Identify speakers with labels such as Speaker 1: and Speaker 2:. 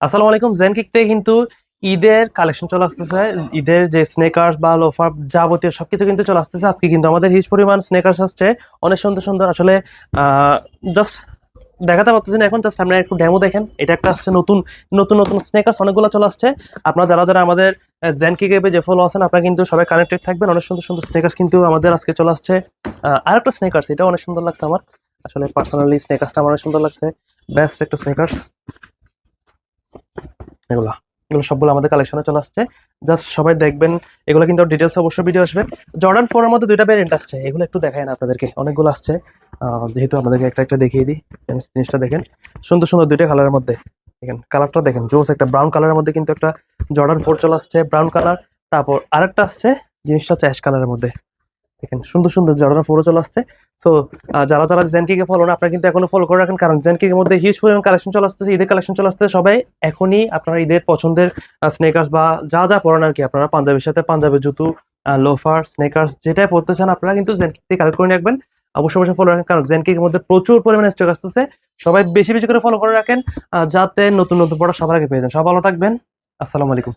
Speaker 1: আসসালামু আলাইকুম। জেনকিক থেকে কিন্তু ঈদের কালেকশন চলে আসতেছে। ঈদের যে স্নেকার্স বা লোফার যাবতীয় সবকিছু কিন্তু চলে আসতেছে। আজকে কিন্তু আমাদের হিউজ পরিমাণ স্নেকার্স আসছে, অনেক সুন্দর সুন্দর। আসলে জাস্ট দেখাতে পারতেছি না এখন, জাস্ট আপনারা একটু ডেমো দেখেন। এটা একটা আসছে নতুন নতুন নতুন স্নেকার্স, অনেকগুলো চলে আসছে। আপনারা যারা যারা আমাদের জেনকিক এপে যে ফলো আছেন, আপনারা কিন্তু সবাই কানেক্টেড থাকবেন। অনেক সুন্দর সুন্দর স্নেকার্স কিন্তু আমাদের আজকে চলে আসছে। আর একটা স্নেকার্স, এটা অনেক সুন্দর লাগছে আমার। আসলে পার্সোনালি স্নেকার্সটা আমার অনেক সুন্দর লাগছে। বেস্ট একটা স্নেকার্স এগুলা এগুলো সবগুলো আমাদের কালেকশনে চলে আসছে। জাস্ট সবাই দেখবেন। এগুলো কিন্তু ডিটেলস অবশ্যই ভিডিও আসবে। জর্ডান 4 এর মধ্যে দুইটা ভেরিয়েন্ট আসছে, এগুলো একটু দেখায় না আপনাদেরকে, অনেকগুলো আসছে। যেহেতু আপনাদেরকে একটা একটা দেখিয়ে দিই। জিনিসটা দেখেন, সুন্দর সুন্দর দুইটা কালারের মধ্যে। দেখেন কালারটা দেখেন, জোস একটা ব্রাউন কালারের মধ্যে কিন্তু একটা জর্ডান 4 চলে আসছে, ব্রাউন কালার। তারপর আরেকটা আসছে, জিনিসটা হচ্ছে অ্যাশ কালারের মধ্যে। দেখেন সুন্দর সুন্দর জর্ডান 4 চলে আসছে। সো যারা যারা জেনকিকে ফলো না, আপনারা কিন্তু এখনো ফলো করে রাখেন, কারণ জেনকিকের মধ্যে হিউজ পরিমাণ কালেকশন চলে আসতেছে, ঈদের কালেকশন চলে আসতেছে। সবাই এখনই আপনারা ঈদের পছন্দের স্নেকার্স বা যা যা পরেন আর কি, আপনারা পাঞ্জাবির সাথে পাঞ্জাবের জুতো, লোফার, স্নেকার্স যেটাই পড়তে চান আপনারা কিন্তু জেনকিক থেকে কালেক্ট করে রাখবেন। অবশ্যই অবশ্যই ফলো রাখেন, কারণ জেনকিকের মধ্যে প্রচুর পরিমাণে স্টক আসতেছে। সবাই বেশি বেশি করে ফলো করে রাখেন, যাতে নতুন নতুন প্রোডাক্ট সবার আগে পেয়ে যান। সব ভালো থাকবেন। আসসালামু আলাইকুম।